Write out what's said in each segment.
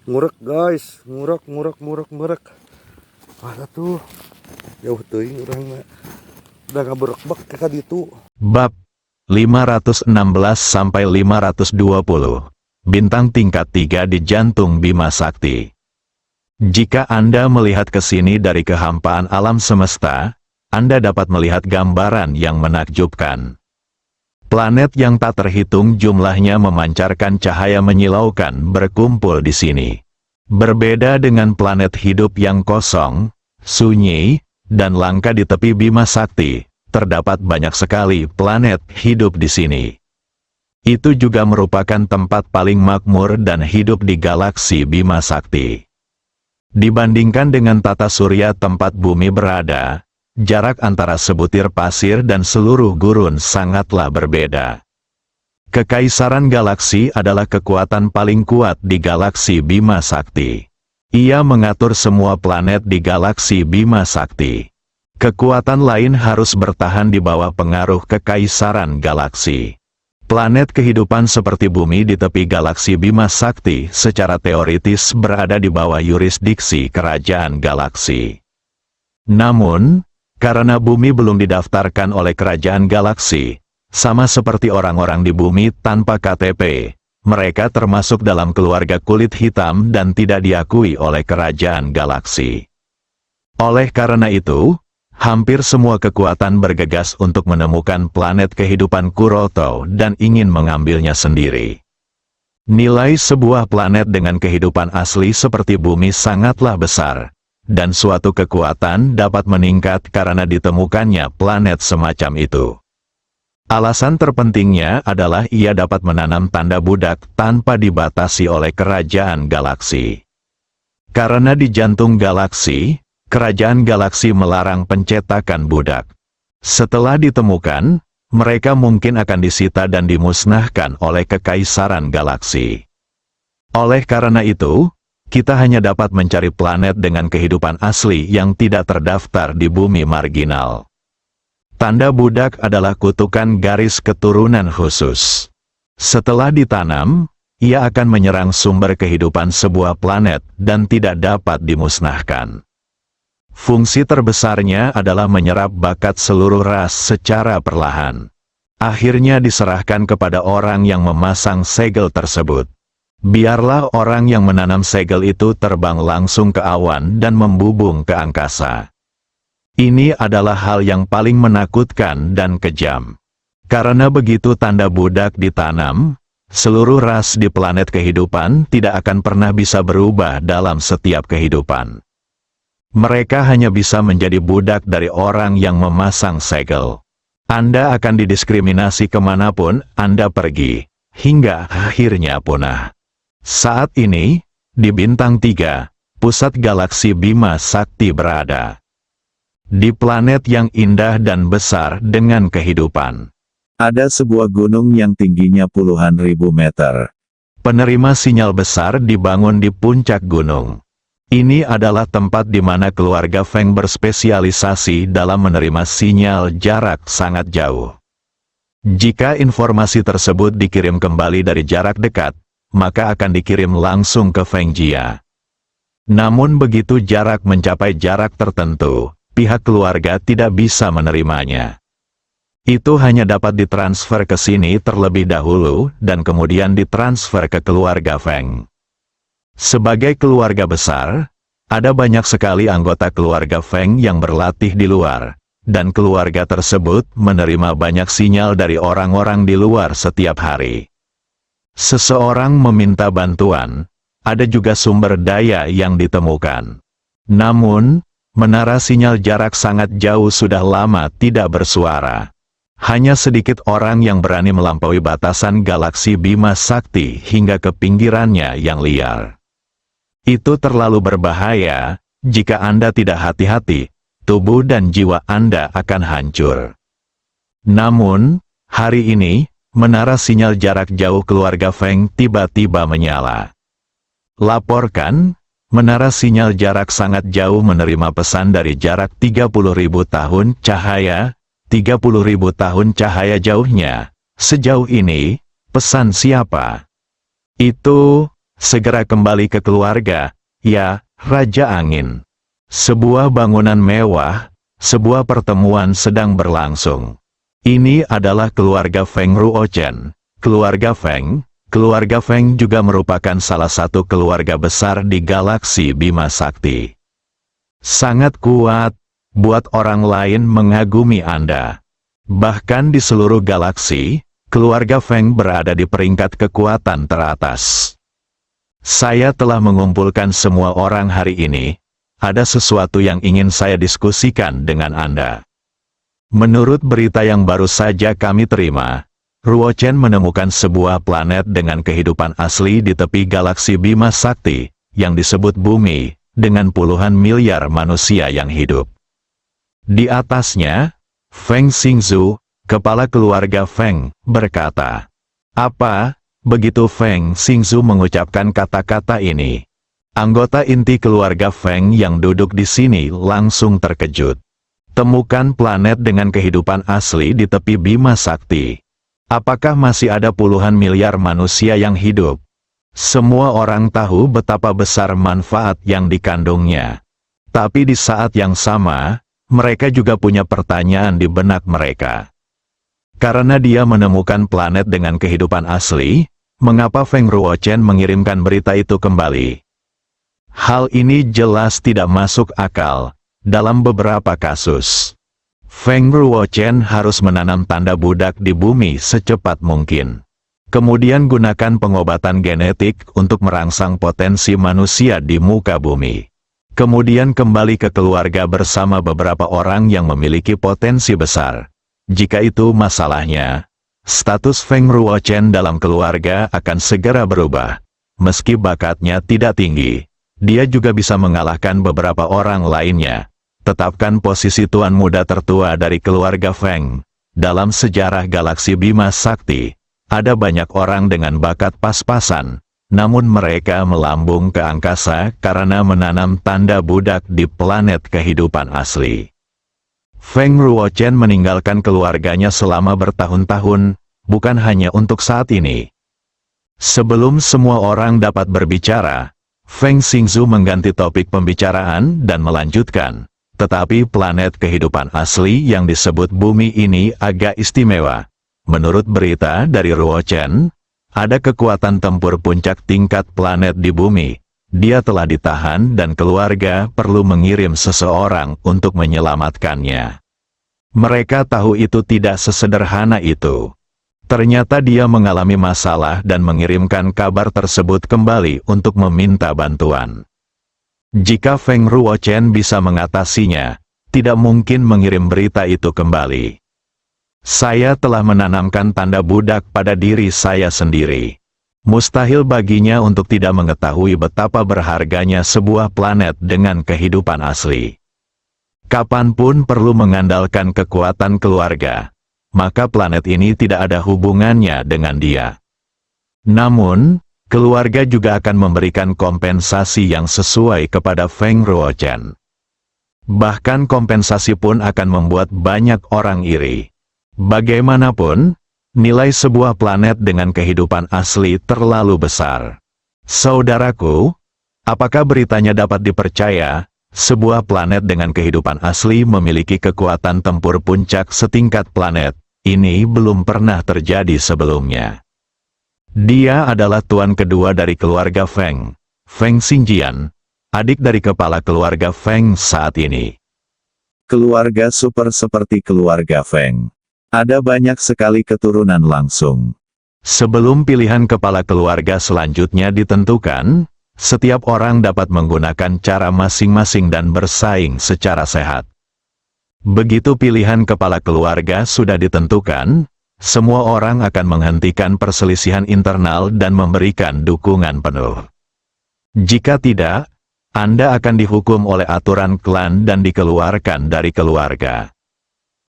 Ngurek guys, ngurek. Ada tuh jauh teuing urang mah. Udah ngaberekbek ka ditu. Bab 516 sampai 520. Bintang tingkat 3 di jantung Bima Sakti. Jika Anda melihat ke sini dari kehampaan alam semesta, Anda dapat melihat gambaran yang menakjubkan. Planet yang tak terhitung jumlahnya memancarkan cahaya menyilaukan berkumpul di sini. Berbeda dengan planet hidup yang kosong, sunyi, dan langka di tepi Bima Sakti, terdapat banyak sekali planet hidup di sini. Itu juga merupakan tempat paling makmur dan hidup di galaksi Bima Sakti. Dibandingkan dengan tata surya tempat bumi berada, jarak antara sebutir pasir dan seluruh gurun sangatlah berbeda. Kekaisaran galaksi adalah kekuatan paling kuat di galaksi Bima Sakti. Ia mengatur semua planet di galaksi Bima Sakti. Kekuatan lain harus bertahan di bawah pengaruh kekaisaran galaksi. Planet kehidupan seperti bumi di tepi galaksi Bima Sakti secara teoritis berada di bawah yurisdiksi kerajaan galaksi. Namun, karena bumi belum didaftarkan oleh kerajaan galaksi, sama seperti orang-orang di bumi tanpa KTP, mereka termasuk dalam keluarga kulit hitam dan tidak diakui oleh kerajaan galaksi. Oleh karena itu, hampir semua kekuatan bergegas untuk menemukan planet kehidupan Kuroto dan ingin mengambilnya sendiri. Nilai sebuah planet dengan kehidupan asli seperti bumi sangatlah besar, dan suatu kekuatan dapat meningkat karena ditemukannya planet semacam itu. Alasan terpentingnya adalah ia dapat menanam tanda budak tanpa dibatasi oleh kerajaan galaksi. Karena di jantung galaksi, kerajaan galaksi melarang pencetakan budak. Setelah ditemukan, mereka mungkin akan disita dan dimusnahkan oleh kekaisaran galaksi. Oleh karena itu, kita hanya dapat mencari planet dengan kehidupan asli yang tidak terdaftar di bumi marginal. Tanda budak adalah kutukan garis keturunan khusus. Setelah ditanam, ia akan menyerang sumber kehidupan sebuah planet dan tidak dapat dimusnahkan. Fungsi terbesarnya adalah menyerap bakat seluruh ras secara perlahan. Akhirnya diserahkan kepada orang yang memasang segel tersebut. Biarlah orang yang menanam segel itu terbang langsung ke awan dan membubung ke angkasa. Ini adalah hal yang paling menakutkan dan kejam. Karena begitu tanda budak ditanam, seluruh ras di planet kehidupan tidak akan pernah bisa berubah dalam setiap kehidupan. Mereka hanya bisa menjadi budak dari orang yang memasang segel. Anda akan didiskriminasi kemanapun Anda pergi, hingga akhirnya punah. Saat ini, di bintang 3, pusat galaksi Bima Sakti berada. Di planet yang indah dan besar dengan kehidupan. Ada sebuah gunung yang tingginya puluhan ribu meter. Penerima sinyal besar dibangun di puncak gunung. Ini adalah tempat di mana keluarga Feng berspesialisasi dalam menerima sinyal jarak sangat jauh. Jika informasi tersebut dikirim kembali dari jarak dekat, maka akan dikirim langsung ke Feng Jia. Namun begitu jarak mencapai jarak tertentu, pihak keluarga tidak bisa menerimanya. Itu hanya dapat ditransfer ke sini terlebih dahulu dan kemudian ditransfer ke keluarga Feng. Sebagai keluarga besar, ada banyak sekali anggota keluarga Feng yang berlatih di luar, dan keluarga tersebut menerima banyak sinyal dari orang-orang di luar setiap hari. Seseorang meminta bantuan, ada juga sumber daya yang ditemukan. Namun, menara sinyal jarak sangat jauh sudah lama tidak bersuara. Hanya sedikit orang yang berani melampaui batasan galaksi Bima Sakti hingga ke pinggirannya yang liar. Itu terlalu berbahaya, jika Anda tidak hati-hati, tubuh dan jiwa Anda akan hancur. Namun, hari ini, menara sinyal jarak jauh keluarga Feng tiba-tiba menyala. Laporkan, menara sinyal jarak sangat jauh menerima pesan dari jarak 30.000 tahun cahaya, 30.000 tahun cahaya jauhnya. Sejauh ini, pesan siapa? Itu segera kembali ke keluarga, ya, Raja Angin. Sebuah bangunan mewah, sebuah pertemuan sedang berlangsung. Ini adalah keluarga Feng Ruochen. Keluarga Feng juga merupakan salah satu keluarga besar di galaksi Bima Sakti. Sangat kuat, buat orang lain mengagumi Anda. Bahkan di seluruh galaksi, keluarga Feng berada di peringkat kekuatan teratas. Saya telah mengumpulkan semua orang hari ini. Ada sesuatu yang ingin saya diskusikan dengan Anda. Menurut berita yang baru saja kami terima, Ruochen menemukan sebuah planet dengan kehidupan asli di tepi galaksi Bima Sakti, yang disebut Bumi, dengan puluhan miliar manusia yang hidup. Di atasnya, Feng Xingzhu, kepala keluarga Feng, berkata, "Apa?" Begitu Feng Xingzhu mengucapkan kata-kata ini, anggota inti keluarga Feng yang duduk di sini langsung terkejut. Temukan planet dengan kehidupan asli di tepi Bima Sakti. Apakah masih ada puluhan miliar manusia yang hidup? Semua orang tahu betapa besar manfaat yang dikandungnya. Tapi di saat yang sama, mereka juga punya pertanyaan di benak mereka. Karena dia menemukan planet dengan kehidupan asli, mengapa Feng Ruochen mengirimkan berita itu kembali? Hal ini jelas tidak masuk akal. Dalam beberapa kasus, Feng Ruochen harus menanam tanda budak di bumi secepat mungkin. Kemudian gunakan pengobatan genetik untuk merangsang potensi manusia di muka bumi. Kemudian kembali ke keluarga bersama beberapa orang yang memiliki potensi besar. Jika itu masalahnya, status Feng Ruochen dalam keluarga akan segera berubah. Meski bakatnya tidak tinggi, dia juga bisa mengalahkan beberapa orang lainnya. Tetapkan posisi tuan muda tertua dari keluarga Feng. Dalam sejarah galaksi Bima Sakti, ada banyak orang dengan bakat pas-pasan, namun mereka melambung ke angkasa karena menanam tanda budak di planet kehidupan asli. Feng Ruochen meninggalkan keluarganya selama bertahun-tahun, bukan hanya untuk saat ini. Sebelum semua orang dapat berbicara, Feng Xingzhu mengganti topik pembicaraan dan melanjutkan. Tetapi planet kehidupan asli yang disebut bumi ini agak istimewa. Menurut berita dari Ruochen, ada kekuatan tempur puncak tingkat planet di bumi. Dia telah ditahan dan keluarga perlu mengirim seseorang untuk menyelamatkannya. Mereka tahu itu tidak sesederhana itu. Ternyata dia mengalami masalah dan mengirimkan kabar tersebut kembali untuk meminta bantuan. Jika Feng Ruochen bisa mengatasinya, tidak mungkin mengirim berita itu kembali. Saya telah menanamkan tanda budak pada diri saya sendiri. Mustahil baginya untuk tidak mengetahui betapa berharganya sebuah planet dengan kehidupan asli. Kapanpun perlu mengandalkan kekuatan keluarga, maka planet ini tidak ada hubungannya dengan dia. Namun, keluarga juga akan memberikan kompensasi yang sesuai kepada Feng Ruochen. Bahkan kompensasi pun akan membuat banyak orang iri. Bagaimanapun, nilai sebuah planet dengan kehidupan asli terlalu besar. Saudaraku, apakah beritanya dapat dipercaya? Sebuah planet dengan kehidupan asli memiliki kekuatan tempur puncak setingkat planet. Ini belum pernah terjadi sebelumnya. Dia adalah tuan kedua dari keluarga Feng, Feng Xingjian, adik dari kepala keluarga Feng saat ini. Keluarga super seperti keluarga Feng. Ada banyak sekali keturunan langsung. Sebelum pilihan kepala keluarga selanjutnya ditentukan, setiap orang dapat menggunakan cara masing-masing dan bersaing secara sehat. Begitu pilihan kepala keluarga sudah ditentukan, semua orang akan menghentikan perselisihan internal dan memberikan dukungan penuh. Jika tidak, Anda akan dihukum oleh aturan klan dan dikeluarkan dari keluarga.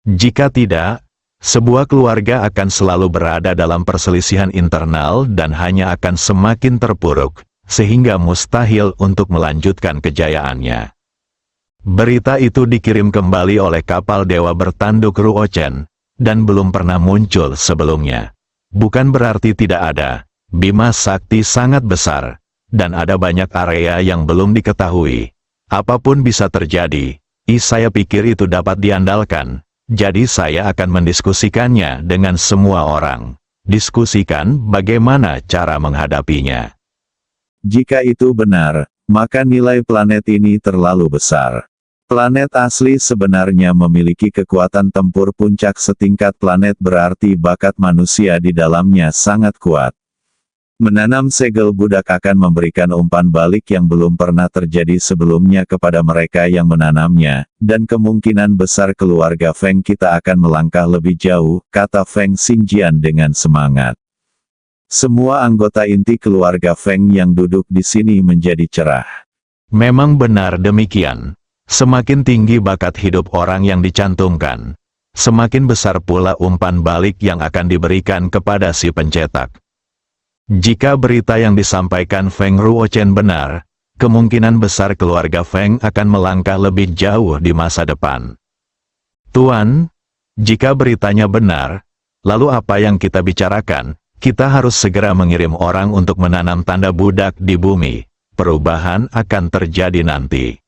Jika tidak, sebuah keluarga akan selalu berada dalam perselisihan internal dan hanya akan semakin terpuruk, sehingga mustahil untuk melanjutkan kejayaannya. Berita itu dikirim kembali oleh kapal dewa bertanduk Ruochen, dan belum pernah muncul sebelumnya. Bukan berarti tidak ada. Bima Sakti sangat besar. dan ada banyak area yang belum diketahui. Apapun bisa terjadi, saya pikir itu dapat diandalkan, jadi saya akan mendiskusikannya dengan semua orang. Diskusikan bagaimana cara menghadapinya. Jika itu benar, maka nilai planet ini terlalu besar. Planet asli sebenarnya memiliki kekuatan tempur puncak setingkat planet, berarti bakat manusia di dalamnya sangat kuat. Menanam segel budak akan memberikan umpan balik yang belum pernah terjadi sebelumnya kepada mereka yang menanamnya, dan kemungkinan besar keluarga Feng kita akan melangkah lebih jauh, kata Feng Xingjian dengan semangat. Semua anggota inti keluarga Feng yang duduk di sini menjadi cerah. Memang benar demikian. Semakin tinggi bakat hidup orang yang dicantumkan, semakin besar pula umpan balik yang akan diberikan kepada si pencetak. Jika berita yang disampaikan Feng Ruochen benar, kemungkinan besar keluarga Feng akan melangkah lebih jauh di masa depan. Tuan, jika beritanya benar, lalu apa yang kita bicarakan? Kita harus segera mengirim orang untuk menanam tanda budak di bumi. Perubahan akan terjadi nanti.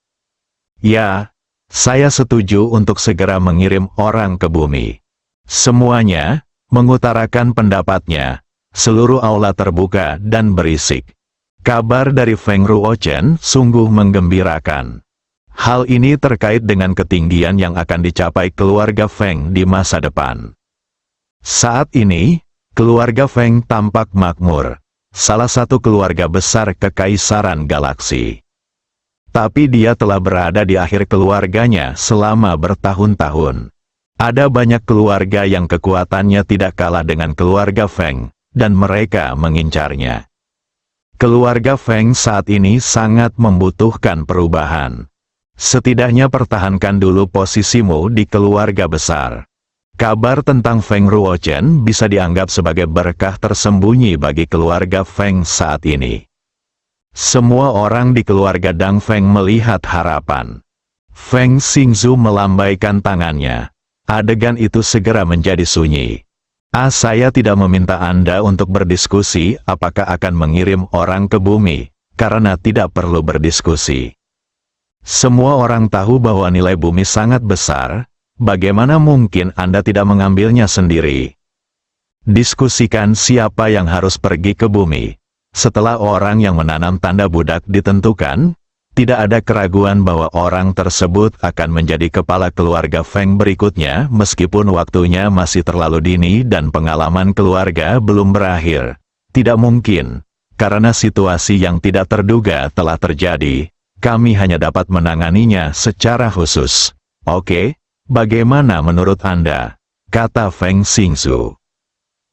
Ya, saya setuju untuk segera mengirim orang ke bumi. Semuanya mengutarakan pendapatnya. Seluruh aula terbuka dan berisik. Kabar dari Feng Ruochen sungguh menggembirakan. Hal ini terkait dengan ketinggian yang akan dicapai keluarga Feng di masa depan. Saat ini, keluarga Feng tampak makmur, salah satu keluarga besar kekaisaran galaksi. Tapi dia telah berada di akhir keluarganya selama bertahun-tahun. Ada banyak keluarga yang kekuatannya tidak kalah dengan keluarga Feng, dan mereka mengincarnya. Keluarga Feng saat ini sangat membutuhkan perubahan. Setidaknya pertahankan dulu posisimu di keluarga besar. Kabar tentang Feng Ruochen bisa dianggap sebagai berkah tersembunyi bagi keluarga Feng saat ini. Semua orang di keluarga Dang Feng melihat harapan. Feng Xingzu melambaikan tangannya. Adegan itu segera menjadi sunyi. Saya tidak meminta Anda untuk berdiskusi apakah akan mengirim orang ke bumi, karena tidak perlu berdiskusi. Semua orang tahu bahwa nilai bumi sangat besar, bagaimana mungkin Anda tidak mengambilnya sendiri? Diskusikan siapa yang harus pergi ke bumi. Setelah orang yang menanam tanda budak ditentukan, tidak ada keraguan bahwa orang tersebut akan menjadi kepala keluarga Feng berikutnya meskipun waktunya masih terlalu dini dan pengalaman keluarga belum berakhir. Tidak mungkin, karena situasi yang tidak terduga telah terjadi, kami hanya dapat menanganinya secara khusus. Oke, bagaimana menurut Anda? Kata Feng Xingzu.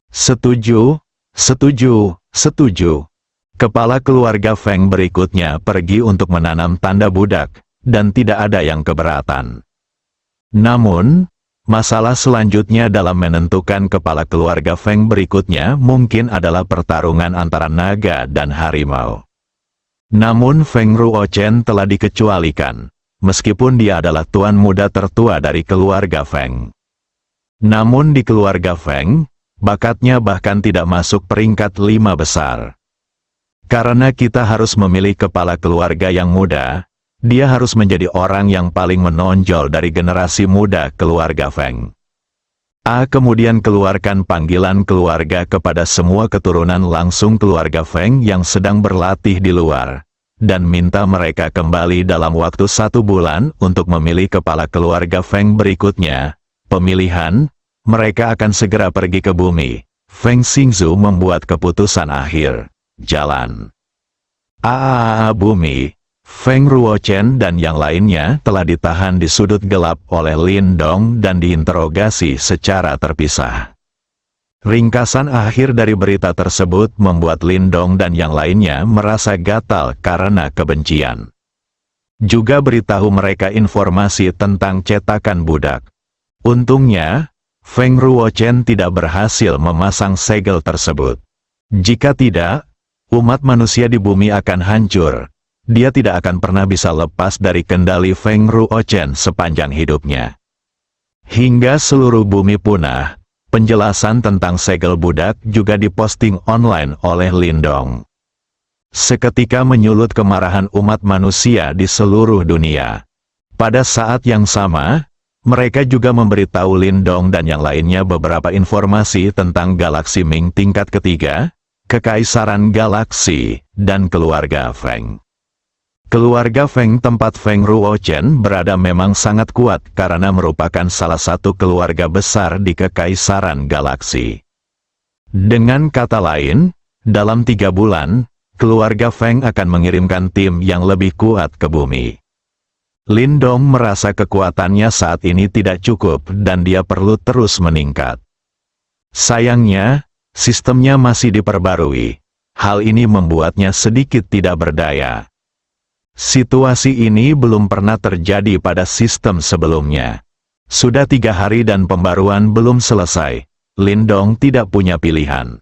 Setuju, setuju, setuju. Kepala keluarga Feng berikutnya pergi untuk menanam tanda budak, dan tidak ada yang keberatan. Namun, masalah selanjutnya dalam menentukan kepala keluarga Feng berikutnya mungkin adalah pertarungan antara naga dan harimau. Namun Feng Ruochen telah dikecualikan, meskipun dia adalah tuan muda tertua dari keluarga Feng. Namun di keluarga Feng, bakatnya bahkan tidak masuk peringkat 5 besar. Karena kita harus memilih kepala keluarga yang muda, dia harus menjadi orang yang paling menonjol dari generasi muda keluarga Feng. Kemudian keluarkan panggilan keluarga kepada semua keturunan langsung keluarga Feng yang sedang berlatih di luar, dan minta mereka kembali dalam waktu 1 bulan untuk memilih kepala keluarga Feng berikutnya. Pemilihan, mereka akan segera pergi ke bumi. Feng Xingzu membuat keputusan akhir. Jalan. Bumi, Feng Ruochen dan yang lainnya telah ditahan di sudut gelap oleh Lin Dong dan diinterogasi secara terpisah. Ringkasan akhir dari berita tersebut membuat Lin Dong dan yang lainnya merasa gatal karena kebencian. Juga beritahu mereka informasi tentang cetakan budak. Untungnya, Feng Ruochen tidak berhasil memasang segel tersebut. Jika tidak, umat manusia di bumi akan hancur. Dia tidak akan pernah bisa lepas dari kendali Feng Ruochen sepanjang hidupnya. Hingga seluruh bumi punah, penjelasan tentang segel budak juga diposting online oleh Lin Dong. seketika menyulut kemarahan umat manusia di seluruh dunia. Pada saat yang sama, mereka juga memberitahu Lindong dan yang lainnya beberapa informasi tentang galaksi Ming tingkat ketiga, Kekaisaran Galaksi, dan keluarga Feng. Keluarga Feng tempat Feng Ruochen berada memang sangat kuat karena merupakan salah satu keluarga besar di Kekaisaran Galaksi. Dengan kata lain, dalam 3 bulan, keluarga Feng akan mengirimkan tim yang lebih kuat ke bumi. Lindong merasa kekuatannya saat ini tidak cukup dan dia perlu terus meningkat. Sayangnya, sistemnya masih diperbarui. Hal ini membuatnya sedikit tidak berdaya. Situasi ini belum pernah terjadi pada sistem sebelumnya. Sudah 3 hari dan pembaruan belum selesai. Lindong tidak punya pilihan.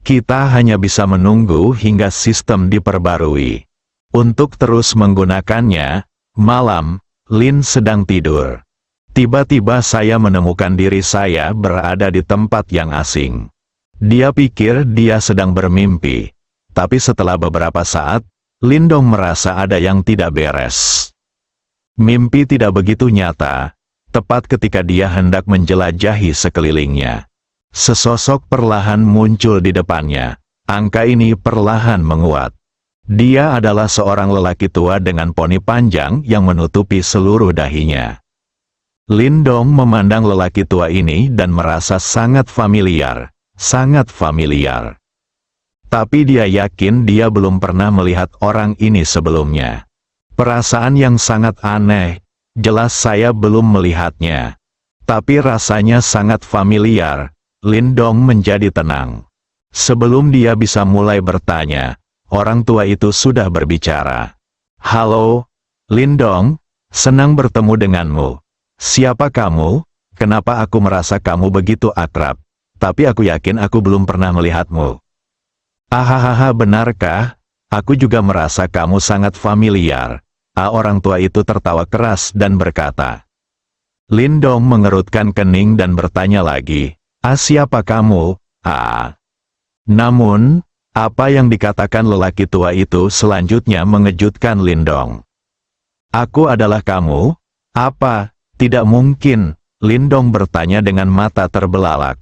Kita hanya bisa menunggu hingga sistem diperbarui. Untuk terus menggunakannya, malam, Lin sedang tidur. Tiba-tiba saya menemukan diri saya berada di tempat yang asing. Dia pikir dia sedang bermimpi. Tapi setelah beberapa saat, Lindong merasa ada yang tidak beres. Mimpi tidak begitu nyata, tepat ketika dia hendak menjelajahi sekelilingnya. Sesosok perlahan muncul di depannya. Angka ini perlahan menguat. Dia adalah seorang lelaki tua dengan poni panjang yang menutupi seluruh dahinya. Lindong memandang lelaki tua ini dan merasa sangat familiar, sangat familiar. Tapi dia yakin dia belum pernah melihat orang ini sebelumnya. Perasaan yang sangat aneh, jelas saya belum melihatnya. Tapi rasanya sangat familiar. Lindong menjadi tenang. Sebelum dia bisa mulai bertanya, orang tua itu sudah berbicara. "Halo, Lindong, senang bertemu denganmu. Siapa kamu? Kenapa aku merasa kamu begitu akrab? Tapi aku yakin aku belum pernah melihatmu." "Ahahaha, benarkah? Aku juga merasa kamu sangat familiar." Orang tua itu tertawa keras dan berkata. Lindong mengerutkan kening dan bertanya lagi, siapa kamu? Namun, apa yang dikatakan lelaki tua itu selanjutnya mengejutkan Lindong. "Aku adalah kamu?" "Apa? Tidak mungkin," Lindong bertanya dengan mata terbelalak.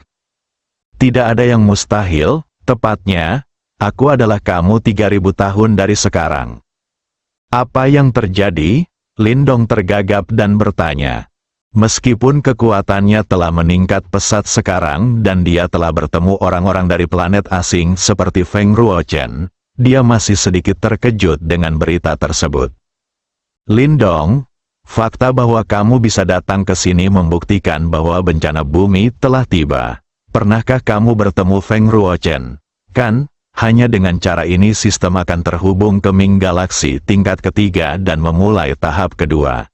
"Tidak ada yang mustahil, tepatnya, aku adalah kamu 3000 tahun dari sekarang." "Apa yang terjadi?" Lindong tergagap dan bertanya. Meskipun kekuatannya telah meningkat pesat sekarang dan dia telah bertemu orang-orang dari planet asing seperti Feng Ruochen, dia masih sedikit terkejut dengan berita tersebut. "Lindong, fakta bahwa kamu bisa datang ke sini membuktikan bahwa bencana bumi telah tiba. Pernahkah kamu bertemu Feng Ruochen? Kan, hanya dengan cara ini sistem akan terhubung ke Ming Galaksi tingkat ketiga dan memulai tahap kedua."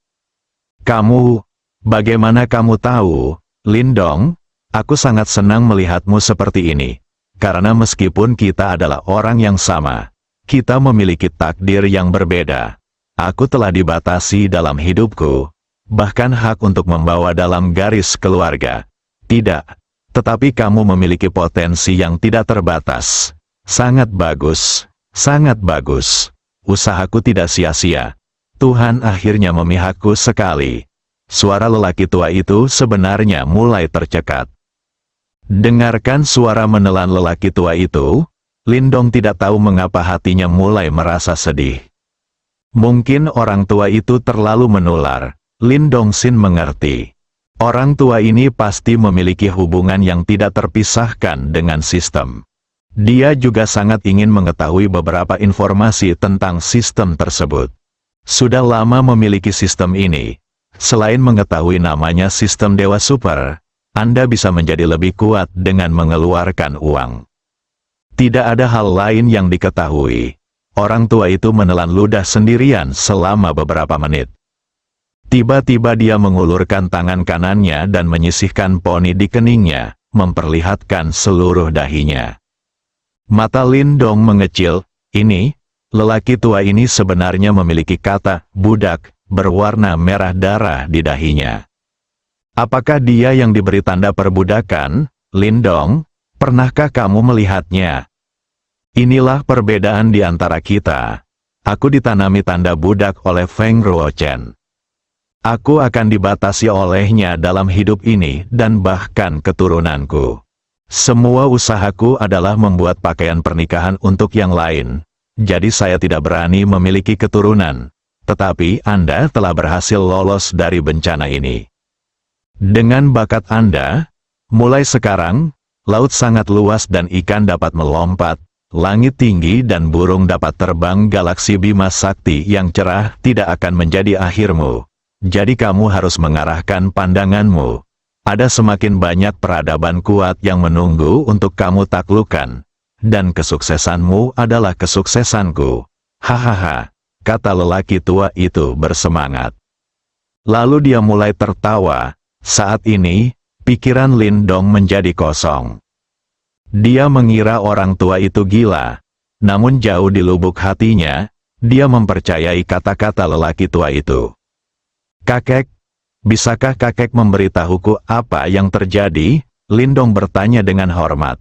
Bagaimana kamu tahu, Lindong? Aku sangat senang melihatmu seperti ini. Karena meskipun kita adalah orang yang sama, kita memiliki takdir yang berbeda. Aku telah dibatasi dalam hidupku, bahkan hak untuk membawa dalam garis keluarga. Tidak, tetapi kamu memiliki potensi yang tidak terbatas. Sangat bagus, sangat bagus. Usahaku tidak sia-sia. Tuhan akhirnya memihakku sekali. Suara lelaki tua itu sebenarnya mulai tercekat. Dengarkan suara menelan lelaki tua itu, Lindong tidak tahu mengapa hatinya mulai merasa sedih. Mungkin orang tua itu terlalu menular. Lindong Xin mengerti. Orang tua ini pasti memiliki hubungan yang tidak terpisahkan dengan sistem. Dia juga sangat ingin mengetahui beberapa informasi tentang sistem tersebut. Sudah lama memiliki sistem ini. Selain mengetahui namanya sistem Dewa Super, Anda bisa menjadi lebih kuat dengan mengeluarkan uang. Tidak ada hal lain yang diketahui. Orang tua itu menelan ludah sendirian selama beberapa menit. Tiba-tiba dia mengulurkan tangan kanannya dan menyisihkan poni di keningnya, memperlihatkan seluruh dahinya. Mata Lindong mengecil. Ini, lelaki tua ini sebenarnya memiliki kata budak berwarna merah darah di dahinya. Apakah dia yang diberi tanda perbudakan? Lindong, pernahkah kamu melihatnya? Inilah perbedaan di antara kita. Aku ditanami tanda budak oleh Feng Ruochen. Aku akan dibatasi olehnya dalam hidup ini dan bahkan keturunanku. Semua usahaku adalah membuat pakaian pernikahan untuk yang lain. Jadi saya tidak berani memiliki keturunan. Tetapi Anda telah berhasil lolos dari bencana ini. Dengan bakat Anda, mulai sekarang, laut sangat luas dan ikan dapat melompat, langit tinggi dan burung dapat terbang. Galaksi Bima Sakti yang cerah tidak akan menjadi akhirmu. Jadi kamu harus mengarahkan pandanganmu. Ada semakin banyak peradaban kuat yang menunggu untuk kamu taklukkan. Dan kesuksesanmu adalah kesuksesanku. Hahaha, kata lelaki tua itu bersemangat. Lalu dia mulai tertawa. Saat ini, pikiran Lindong menjadi kosong. Dia mengira orang tua itu gila. Namun jauh di lubuk hatinya, dia mempercayai kata-kata lelaki tua itu. Kakek, bisakah kakek memberitahuku apa yang terjadi? Lindong bertanya dengan hormat.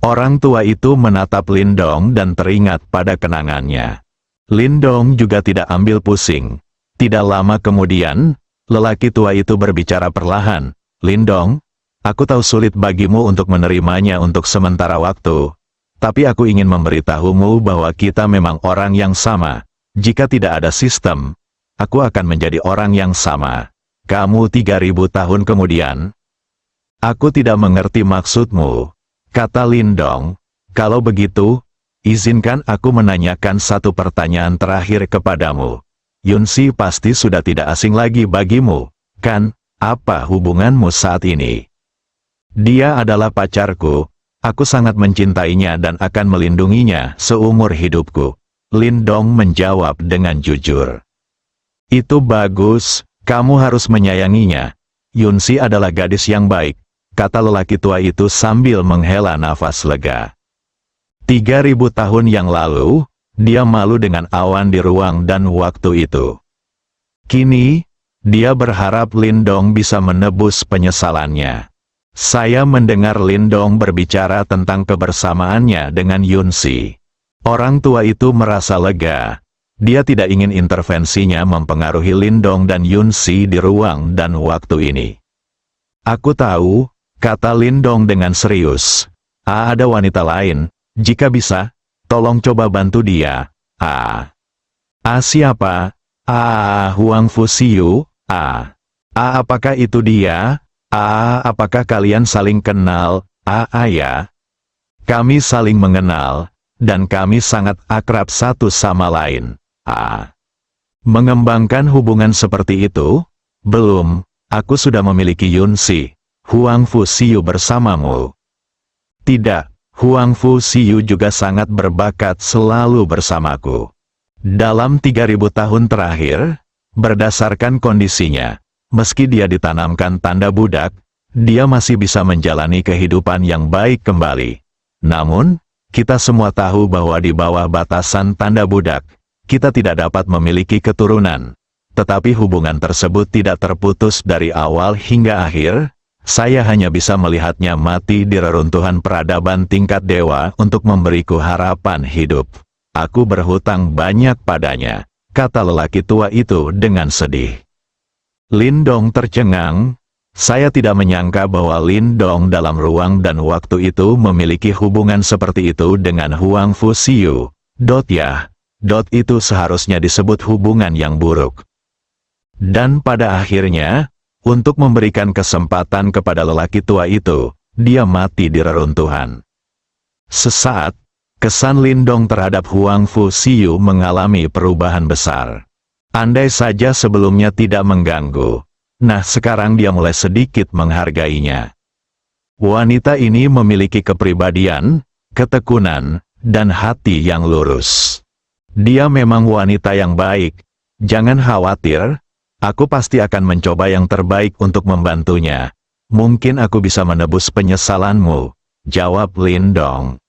Orang tua itu menatap Lindong dan teringat pada kenangannya. Lindong juga tidak ambil pusing. Tidak lama kemudian, lelaki tua itu berbicara perlahan. Lindong, aku tahu sulit bagimu untuk menerimanya untuk sementara waktu. Tapi aku ingin memberitahumu bahwa kita memang orang yang sama. Jika tidak ada sistem, aku akan menjadi orang yang sama. Kamu 3000 tahun kemudian. Aku tidak mengerti maksudmu, kata Lindong. Kalau begitu, izinkan aku menanyakan satu pertanyaan terakhir kepadamu. Yunsi pasti sudah tidak asing lagi bagimu, kan? Apa hubunganmu saat ini? Dia adalah pacarku. Aku sangat mencintainya dan akan melindunginya seumur hidupku. Lindong menjawab dengan jujur. Itu bagus, kamu harus menyayanginya. Yunsi adalah gadis yang baik, kata lelaki tua itu sambil menghela nafas lega. 3000 tahun yang lalu, dia malu dengan awan di ruang dan waktu itu. Kini, dia berharap Lindong bisa menebus penyesalannya. Saya mendengar Lindong berbicara tentang kebersamaannya dengan Yunsi. Orang tua itu merasa lega. Dia tidak ingin intervensinya mempengaruhi Lindong dan Yunsi di ruang dan waktu ini. Aku tahu, kata Lindong dengan serius. Ada wanita lain, jika bisa, tolong coba bantu dia. Siapa? Huang Fusiu. Apakah itu dia? Apakah kalian saling kenal? Ya. Kami saling mengenal, dan kami sangat akrab satu sama lain. Mengembangkan hubungan seperti itu? Belum, aku sudah memiliki Yunsi, Huang Fusiu bersamamu. Tidak, Huang Fusiu juga sangat berbakat selalu bersamaku. Dalam 3000 tahun terakhir, berdasarkan kondisinya, meski dia ditanamkan tanda budak, dia masih bisa menjalani kehidupan yang baik kembali. Namun, kita semua tahu bahwa di bawah batasan tanda budak, kita tidak dapat memiliki keturunan. Tetapi hubungan tersebut tidak terputus dari awal hingga akhir. Saya hanya bisa melihatnya mati di reruntuhan peradaban tingkat dewa untuk memberiku harapan hidup. Aku berhutang banyak padanya, kata lelaki tua itu dengan sedih. Lindong tercengang. Saya tidak menyangka bahwa Lindong dalam ruang dan waktu itu memiliki hubungan seperti itu dengan Huang Fusiu. Itu seharusnya disebut hubungan yang buruk. Dan pada akhirnya, untuk memberikan kesempatan kepada lelaki tua itu, dia mati di reruntuhan. Sesaat, kesan Lindong terhadap Huang Fusiu mengalami perubahan besar. Andai saja sebelumnya tidak mengganggu, nah sekarang dia mulai sedikit menghargainya. Wanita ini memiliki kepribadian, ketekunan, dan hati yang lurus. Dia memang wanita yang baik. Jangan khawatir, aku pasti akan mencoba yang terbaik untuk membantunya. Mungkin aku bisa menebus penyesalanmu, jawab Lindong.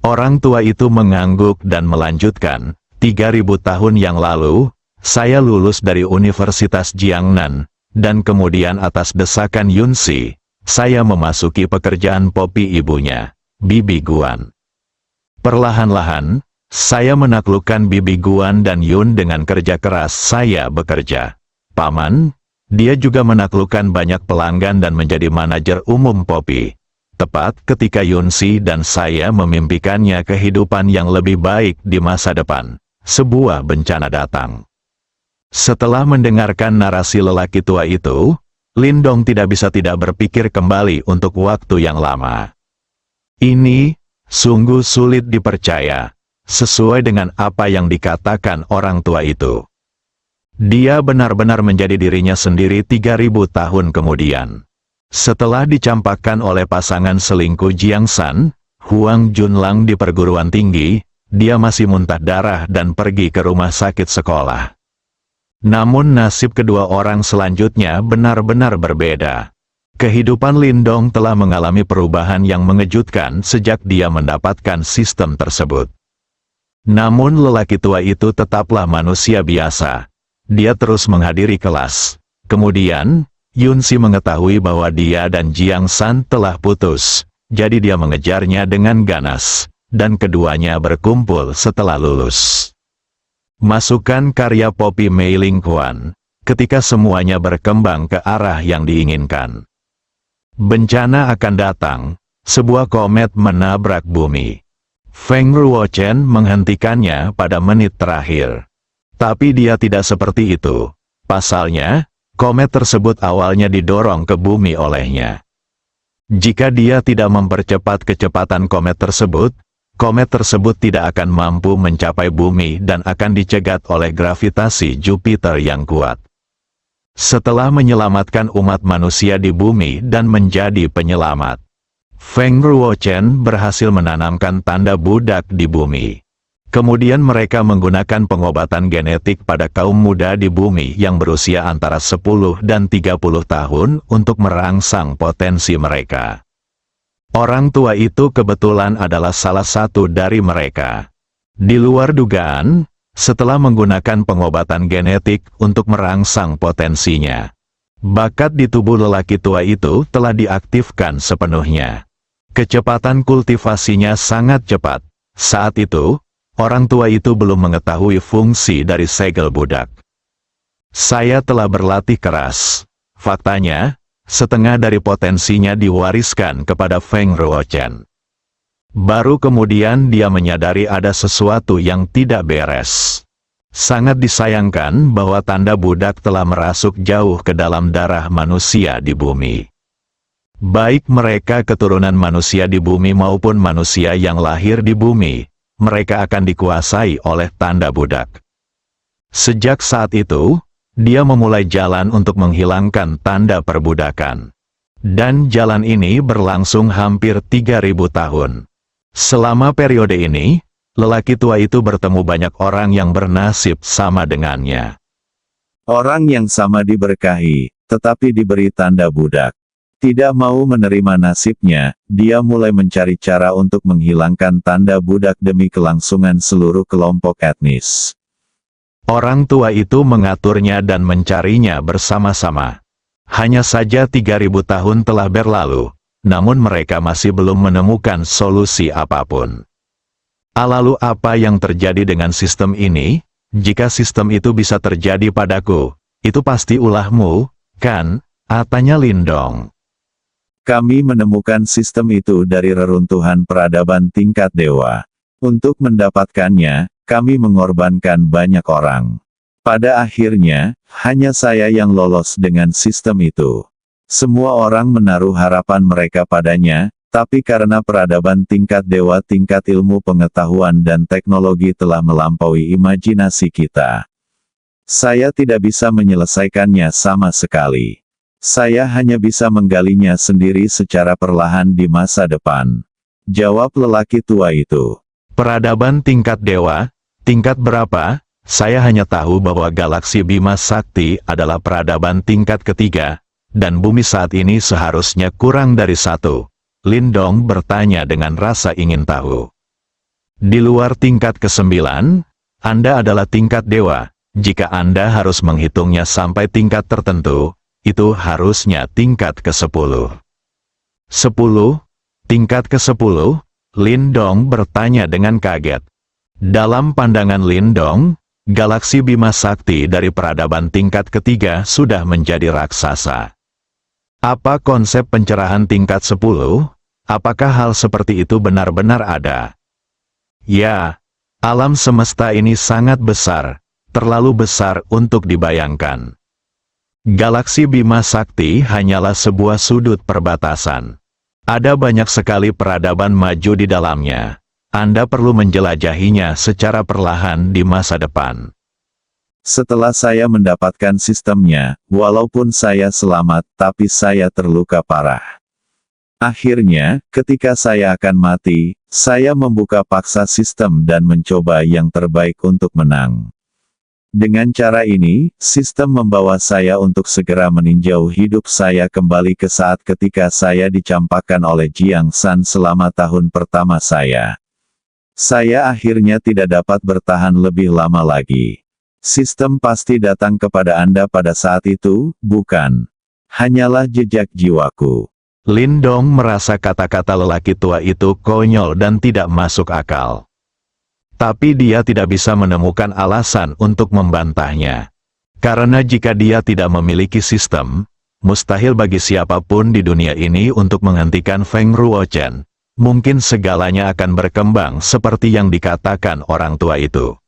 Orang tua itu mengangguk dan melanjutkan, 3000 tahun yang lalu, saya lulus dari Universitas Jiangnan, dan kemudian atas desakan Yunsi, saya memasuki pekerjaan Popi ibunya, Bibi Guan. Perlahan-lahan, saya menaklukkan Bibi Guan dan Yun dengan kerja keras saya bekerja. Paman, dia juga menaklukkan banyak pelanggan dan menjadi manajer umum Poppy. Tepat ketika Yunsi dan saya memimpikannya kehidupan yang lebih baik di masa depan, sebuah bencana datang. Setelah mendengarkan narasi lelaki tua itu, Lindong tidak bisa tidak berpikir kembali untuk waktu yang lama. Ini sungguh sulit dipercaya, sesuai dengan apa yang dikatakan orang tua itu. Dia benar-benar menjadi dirinya sendiri 3000 tahun kemudian. Setelah dicampakkan oleh pasangan selingkuh Jiang San, Huang Junlang di perguruan tinggi, dia masih muntah darah dan pergi ke rumah sakit sekolah. Namun nasib kedua orang selanjutnya benar-benar berbeda. Kehidupan Lindong telah mengalami perubahan yang mengejutkan sejak dia mendapatkan sistem tersebut. Namun lelaki tua itu tetaplah manusia biasa. Dia terus menghadiri kelas. Kemudian, Yunsi mengetahui bahwa dia dan Jiang San telah putus, jadi dia mengejarnya dengan ganas, dan keduanya berkumpul setelah lulus. Masukkan karya Poppy Mei Ling Kuan, ketika semuanya berkembang ke arah yang diinginkan. Bencana akan datang, sebuah komet menabrak bumi. Feng Ruochen menghentikannya pada menit terakhir. Tapi dia tidak seperti itu. Pasalnya, komet tersebut awalnya didorong ke bumi olehnya. Jika dia tidak mempercepat kecepatan komet tersebut tidak akan mampu mencapai bumi dan akan dicegat oleh gravitasi Jupiter yang kuat. Setelah menyelamatkan umat manusia di bumi dan menjadi penyelamat, Feng Ruochen berhasil menanamkan tanda budak di bumi. Kemudian mereka menggunakan pengobatan genetik pada kaum muda di bumi yang berusia antara 10 dan 30 tahun untuk merangsang potensi mereka. Orang tua itu kebetulan adalah salah satu dari mereka. Di luar dugaan, setelah menggunakan pengobatan genetik untuk merangsang potensinya, bakat di tubuh lelaki tua itu telah diaktifkan sepenuhnya. Kecepatan kultivasinya sangat cepat. Saat itu, orang tua itu belum mengetahui fungsi dari segel budak. Saya telah berlatih keras. Faktanya, setengah dari potensinya diwariskan kepada Feng Ruochen. Baru kemudian dia menyadari ada sesuatu yang tidak beres. Sangat disayangkan bahwa tanda budak telah merasuk jauh ke dalam darah manusia di bumi. Baik mereka keturunan manusia di bumi maupun manusia yang lahir di bumi, mereka akan dikuasai oleh tanda budak. Sejak saat itu, dia memulai jalan untuk menghilangkan tanda perbudakan. Dan jalan ini berlangsung hampir 3000 tahun. Selama periode ini, lelaki tua itu bertemu banyak orang yang bernasib sama dengannya. Orang yang sama diberkahi, tetapi diberi tanda budak. Tidak mau menerima nasibnya, dia mulai mencari cara untuk menghilangkan tanda budak demi kelangsungan seluruh kelompok etnis. Orang tua itu mengaturnya dan mencarinya bersama-sama. Hanya saja 3000 tahun telah berlalu, namun mereka masih belum menemukan solusi apapun. Lalu apa yang terjadi dengan sistem ini? Jika sistem itu bisa terjadi padaku, itu pasti ulahmu, kan? Tanya Lindong. Kami menemukan sistem itu dari reruntuhan peradaban tingkat dewa. Untuk mendapatkannya, kami mengorbankan banyak orang. Pada akhirnya, hanya saya yang lolos dengan sistem itu. Semua orang menaruh harapan mereka padanya, tapi karena peradaban tingkat dewa, tingkat ilmu pengetahuan dan teknologi telah melampaui imajinasi kita. Saya tidak bisa menyelesaikannya sama sekali. Saya hanya bisa menggalinya sendiri secara perlahan di masa depan. Jawab lelaki tua itu. Peradaban tingkat dewa, tingkat berapa? Saya hanya tahu bahwa galaksi Bima Sakti adalah peradaban tingkat ketiga, dan bumi saat ini seharusnya kurang dari 1. Lindong bertanya dengan rasa ingin tahu. Di luar tingkat ke-9, Anda adalah tingkat dewa. Jika Anda harus menghitungnya sampai tingkat tertentu, itu harusnya tingkat ke-10. 10? Tingkat ke-10? Lindong bertanya dengan kaget. Dalam pandangan Lindong, galaksi Bima Sakti dari peradaban tingkat ketiga sudah menjadi raksasa. Apa konsep pencerahan tingkat 10? Apakah hal seperti itu benar-benar ada? Ya, alam semesta ini sangat besar, terlalu besar untuk dibayangkan. Galaksi Bima Sakti hanyalah sebuah sudut perbatasan. Ada banyak sekali peradaban maju di dalamnya. Anda perlu menjelajahinya secara perlahan di masa depan. Setelah saya mendapatkan sistemnya, walaupun saya selamat, tapi saya terluka parah. Akhirnya, ketika saya akan mati, saya membuka paksa sistem dan mencoba yang terbaik untuk menang. Dengan cara ini, sistem membawa saya untuk segera meninjau hidup saya kembali ke saat ketika saya dicampakkan oleh Jiang San selama tahun pertama saya. Saya akhirnya tidak dapat bertahan lebih lama lagi. Sistem pasti datang kepada Anda pada saat itu, bukan? Hanyalah jejak jiwaku. Lindong merasa kata-kata lelaki tua itu konyol dan tidak masuk akal. Tapi dia tidak bisa menemukan alasan untuk membantahnya. Karena jika dia tidak memiliki sistem, mustahil bagi siapapun di dunia ini untuk menghentikan Feng Ruochen. Mungkin segalanya akan berkembang seperti yang dikatakan orang tua itu.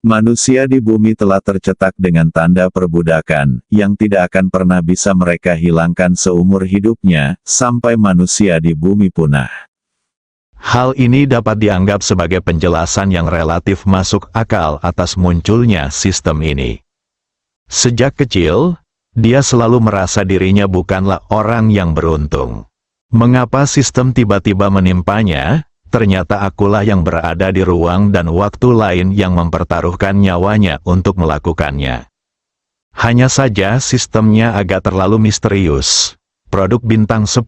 Manusia di bumi telah tercetak dengan tanda perbudakan, yang tidak akan pernah bisa mereka hilangkan seumur hidupnya, sampai manusia di bumi punah. Hal ini dapat dianggap sebagai penjelasan yang relatif masuk akal atas munculnya sistem ini. Sejak kecil, dia selalu merasa dirinya bukanlah orang yang beruntung. Mengapa sistem tiba-tiba menimpanya? Ternyata akulah yang berada di ruang dan waktu lain yang mempertaruhkan nyawanya untuk melakukannya. Hanya saja sistemnya agak terlalu misterius. Produk bintang 10.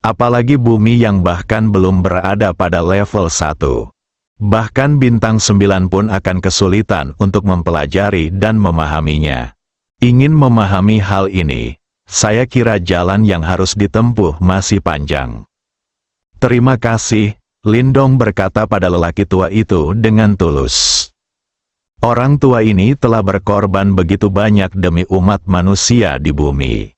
Apalagi bumi yang bahkan belum berada pada level 1. Bahkan bintang 9 pun akan kesulitan untuk mempelajari dan memahaminya. Ingin memahami hal ini, saya kira jalan yang harus ditempuh masih panjang. Terima kasih, Lindong berkata pada lelaki tua itu dengan tulus. Orang tua ini telah berkorban begitu banyak demi umat manusia di bumi.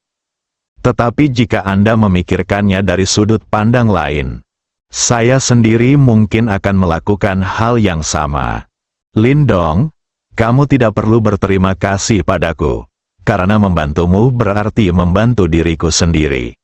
Tetapi jika Anda memikirkannya dari sudut pandang lain, saya sendiri mungkin akan melakukan hal yang sama. Lindong, kamu tidak perlu berterima kasih padaku, karena membantumu berarti membantu diriku sendiri.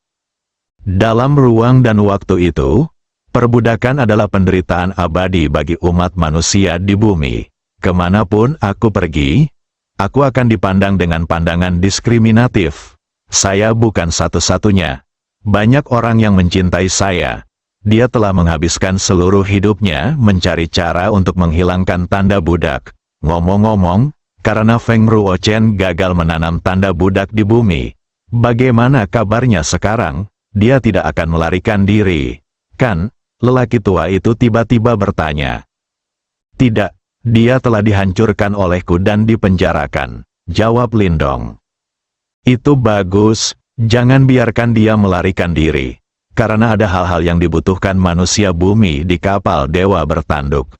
Dalam ruang dan waktu itu, perbudakan adalah penderitaan abadi bagi umat manusia di bumi. Kemanapun aku pergi, aku akan dipandang dengan pandangan diskriminatif. Saya bukan satu-satunya. Banyak orang yang mencintai saya. Dia telah menghabiskan seluruh hidupnya mencari cara untuk menghilangkan tanda budak. Ngomong-ngomong, karena Feng Ruochen gagal menanam tanda budak di bumi, bagaimana kabarnya sekarang? Dia tidak akan melarikan diri, kan? Lelaki tua itu tiba-tiba bertanya. Tidak, dia telah dihancurkan olehku dan dipenjarakan, jawab Lindong. Itu bagus, jangan biarkan dia melarikan diri, karena ada hal-hal yang dibutuhkan manusia bumi di kapal dewa bertanduk.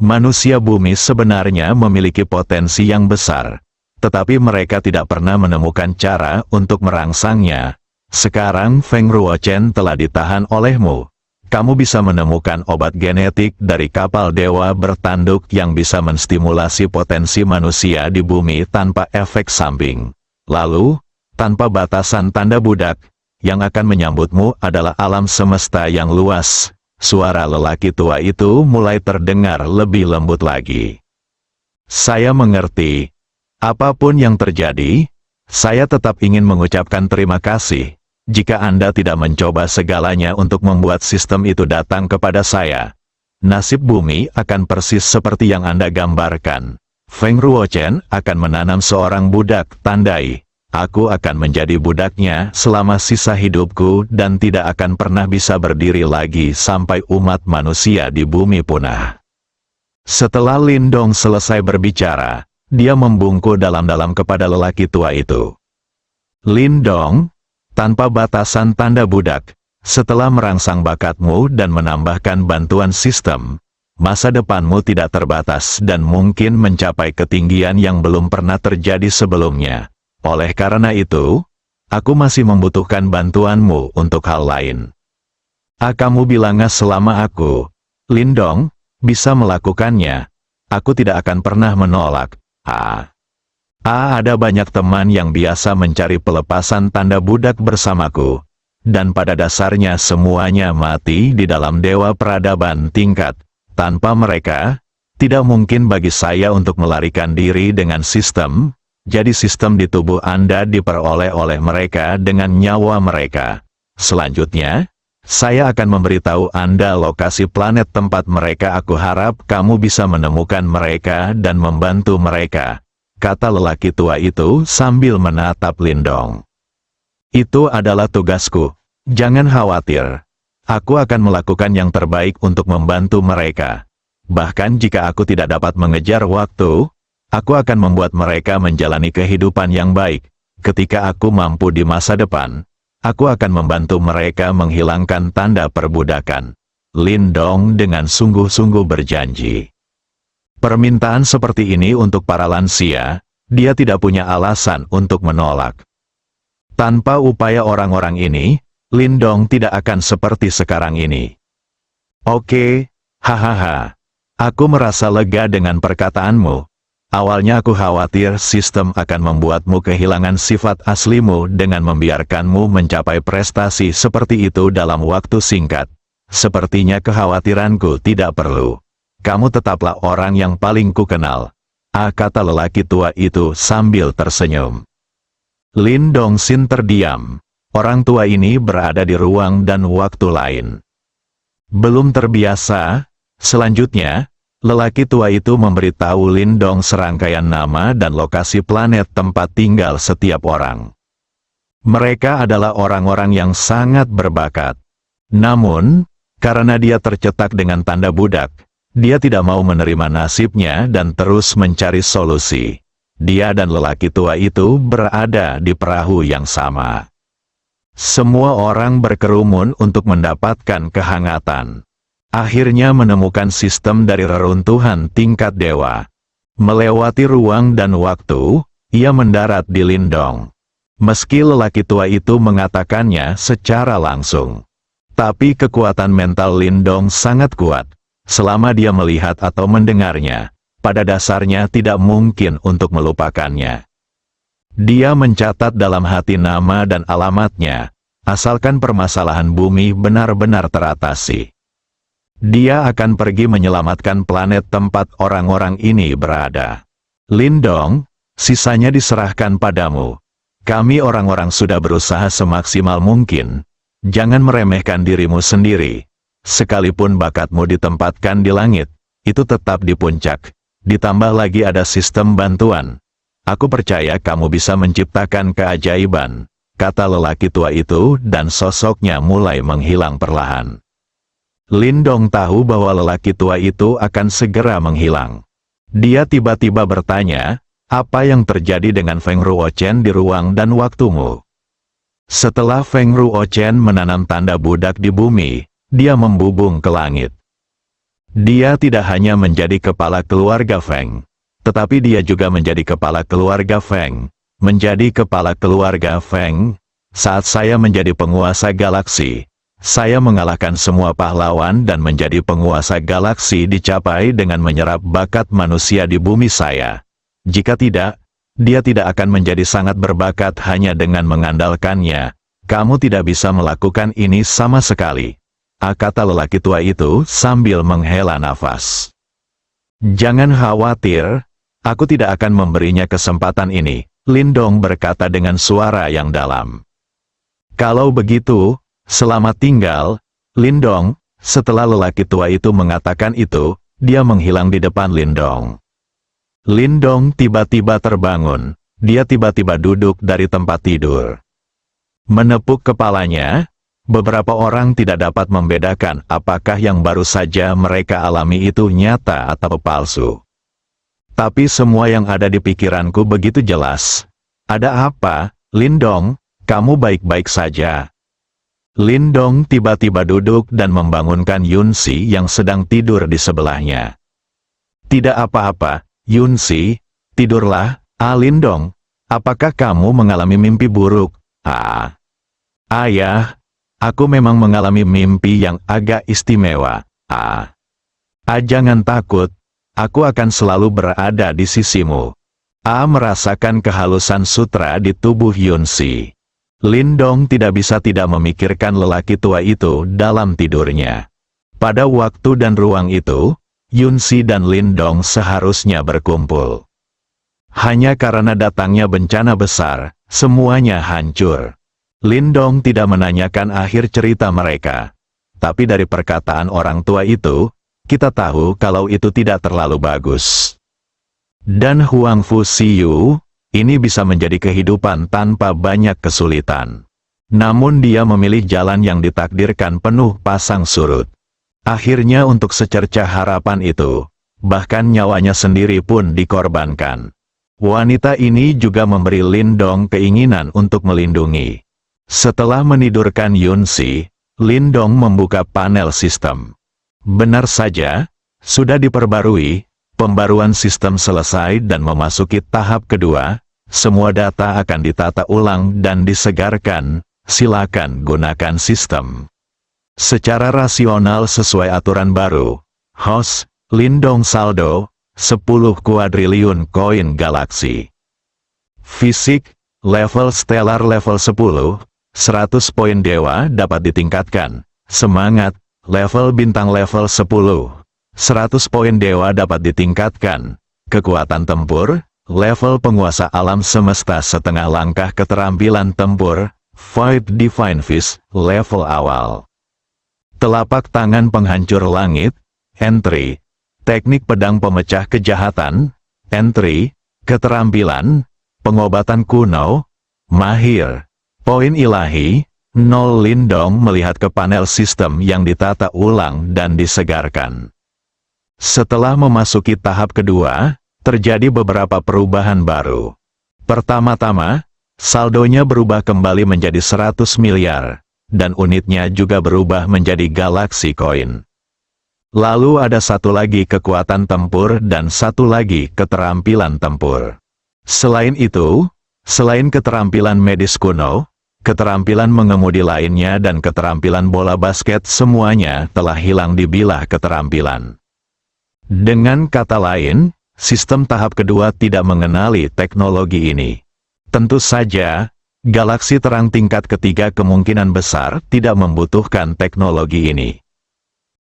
Manusia bumi sebenarnya memiliki potensi yang besar, tetapi mereka tidak pernah menemukan cara untuk merangsangnya. Sekarang Feng Ruochen telah ditahan olehmu. Kamu bisa menemukan obat genetik dari kapal dewa bertanduk yang bisa menstimulasi potensi manusia di bumi tanpa efek samping. Lalu, tanpa batasan tanda budak, yang akan menyambutmu adalah alam semesta yang luas. Suara lelaki tua itu mulai terdengar lebih lembut lagi. Saya mengerti. Apapun yang terjadi, saya tetap ingin mengucapkan terima kasih. Jika Anda tidak mencoba segalanya untuk membuat sistem itu datang kepada saya, nasib bumi akan persis seperti yang Anda gambarkan. Feng Ruochen akan menanam seorang budak, tandai. Aku akan menjadi budaknya selama sisa hidupku dan tidak akan pernah bisa berdiri lagi sampai umat manusia di bumi punah. Setelah Lindong selesai berbicara, dia membungkuk dalam-dalam kepada lelaki tua itu. Lindong, tanpa batasan tanda budak, Setelah merangsang bakatmu dan menambahkan bantuan sistem, masa depanmu tidak terbatas dan mungkin mencapai ketinggian yang belum pernah terjadi sebelumnya. Oleh karena itu, aku masih membutuhkan bantuanmu untuk hal lain. Kamu bilangnya selama aku, Lindong, bisa melakukannya, aku tidak akan pernah menolak. Ada banyak teman yang biasa mencari pelepasan tanda budak bersamaku, dan pada dasarnya semuanya mati di dalam dewa peradaban tingkat. Tanpa mereka, tidak mungkin bagi saya untuk melarikan diri dengan sistem, jadi sistem di tubuh Anda diperoleh oleh mereka dengan nyawa mereka. Selanjutnya, saya akan memberitahu Anda lokasi planet tempat mereka. Aku harap kamu bisa menemukan mereka dan membantu mereka, kata lelaki tua itu sambil menatap Lindong. Itu adalah tugasku. Jangan khawatir. Aku akan melakukan yang terbaik untuk membantu mereka. Bahkan jika aku tidak dapat mengejar waktu, aku akan membuat mereka menjalani kehidupan yang baik. Ketika aku mampu di masa depan, aku akan membantu mereka menghilangkan tanda perbudakan. Lindong dengan sungguh-sungguh berjanji. Permintaan seperti ini untuk para lansia, dia tidak punya alasan untuk menolak. Tanpa upaya orang-orang ini, Lindong tidak akan seperti sekarang ini. Oke, hahaha. Aku merasa lega dengan perkataanmu. Awalnya aku khawatir sistem akan membuatmu kehilangan sifat aslimu dengan membiarkanmu mencapai prestasi seperti itu dalam waktu singkat. Sepertinya kekhawatiranku tidak perlu. Kamu tetaplah orang yang paling kukenal, kata lelaki tua itu sambil tersenyum. Lindong Xin terdiam. Orang tua ini berada di ruang dan waktu lain. Belum terbiasa, selanjutnya, lelaki tua itu memberitahu Lindong serangkaian nama dan lokasi planet tempat tinggal setiap orang. Mereka adalah orang-orang yang sangat berbakat. Namun, karena dia tercetak dengan tanda budak, dia tidak mau menerima nasibnya dan terus mencari solusi. Dia dan lelaki tua itu berada di perahu yang sama. Semua orang berkerumun untuk mendapatkan kehangatan. Akhirnya menemukan sistem dari reruntuhan tingkat dewa. Melewati ruang dan waktu, ia mendarat di Lindong. Meski lelaki tua itu mengatakannya secara langsung. Tapi kekuatan mental Lindong sangat kuat. Selama dia melihat atau mendengarnya, pada dasarnya tidak mungkin untuk melupakannya. Dia mencatat dalam hati nama dan alamatnya, asalkan permasalahan bumi benar-benar teratasi. Dia akan pergi menyelamatkan planet tempat orang-orang ini berada. Lindong, sisanya diserahkan padamu. Kami orang-orang sudah berusaha semaksimal mungkin. Jangan meremehkan dirimu sendiri. Sekalipun bakatmu ditempatkan di langit, itu tetap di puncak. Ditambah lagi ada sistem bantuan. Aku percaya kamu bisa menciptakan keajaiban, kata lelaki tua itu dan sosoknya mulai menghilang perlahan. Lindong tahu bahwa lelaki tua itu akan segera menghilang. Dia tiba-tiba bertanya, apa yang terjadi dengan Feng Ruochen di ruang dan waktumu? Setelah Feng Ruochen menanam tanda budak di bumi, dia membubung ke langit. Dia tidak hanya menjadi kepala keluarga Feng, tetapi dia juga menjadi kepala keluarga Feng. Menjadi kepala keluarga Feng, saat saya menjadi penguasa galaksi, saya mengalahkan semua pahlawan dan menjadi penguasa galaksi dicapai dengan menyerap bakat manusia di bumi saya. Jika tidak, dia tidak akan menjadi sangat berbakat hanya dengan mengandalkannya. Kamu tidak bisa melakukan ini sama sekali, kata lelaki tua itu sambil menghela nafas. Jangan khawatir, aku tidak akan memberinya kesempatan ini, Lindong berkata dengan suara yang dalam. Kalau begitu, selamat tinggal, Lindong. Setelah lelaki tua itu mengatakan itu, dia menghilang di depan Lindong. Lindong tiba-tiba terbangun, dia tiba-tiba duduk dari tempat tidur. Menepuk kepalanya, beberapa orang tidak dapat membedakan apakah yang baru saja mereka alami itu nyata atau palsu. Tapi semua yang ada di pikiranku begitu jelas. Ada apa, Lindong? Kamu baik-baik saja? Lindong tiba-tiba duduk dan membangunkan Yunsi yang sedang tidur di sebelahnya. Tidak apa-apa, Yunsi, tidurlah. Lindong, apakah kamu mengalami mimpi buruk? Ayah, aku memang mengalami mimpi yang agak istimewa. Jangan takut, aku akan selalu berada di sisimu. Merasakan kehalusan sutra di tubuh Yunsi. Lindong tidak bisa tidak memikirkan lelaki tua itu dalam tidurnya. Pada waktu dan ruang itu, Yunsi dan Lindong seharusnya berkumpul. Hanya karena datangnya bencana besar, semuanya hancur. Lindong tidak menanyakan akhir cerita mereka. Tapi dari perkataan orang tua itu, kita tahu kalau itu tidak terlalu bagus. Dan Huang Fu Siyu, ini bisa menjadi kehidupan tanpa banyak kesulitan. Namun dia memilih jalan yang ditakdirkan penuh pasang surut. Akhirnya untuk secercah harapan itu, bahkan nyawanya sendiri pun dikorbankan. Wanita ini juga memberi Lindong keinginan untuk melindungi. Setelah menidurkan Yunsi, Lindong membuka panel sistem. Benar saja, sudah diperbarui. Pembaruan sistem selesai dan memasuki tahap kedua, semua data akan ditata ulang dan disegarkan, silakan gunakan sistem. Secara rasional sesuai aturan baru, host, Lindong saldo, 10 kuadriliun koin galaksi. Fisik, level stellar level 10, 100 poin dewa dapat ditingkatkan. Semangat, level bintang level 10. 100 poin dewa dapat ditingkatkan. Kekuatan tempur, level penguasa alam semesta setengah langkah. Keterampilan tempur, Void Divine Fist, level awal. Telapak tangan penghancur langit, entry. Teknik pedang pemecah kejahatan, entry. Keterampilan, pengobatan kuno, mahir. Poin ilahi, 0. Lindong melihat ke panel sistem yang ditata ulang dan disegarkan. Setelah memasuki tahap kedua, terjadi beberapa perubahan baru. Pertama-tama, saldonya berubah kembali menjadi 100 miliar, dan unitnya juga berubah menjadi galaksi koin. Lalu ada satu lagi kekuatan tempur dan satu lagi keterampilan tempur. Selain itu, selain keterampilan medis kuno, keterampilan mengemudi lainnya dan keterampilan bola basket semuanya telah hilang di bilah keterampilan. Dengan kata lain, sistem tahap kedua tidak mengenali teknologi ini. Tentu saja, galaksi terang tingkat ketiga kemungkinan besar tidak membutuhkan teknologi ini.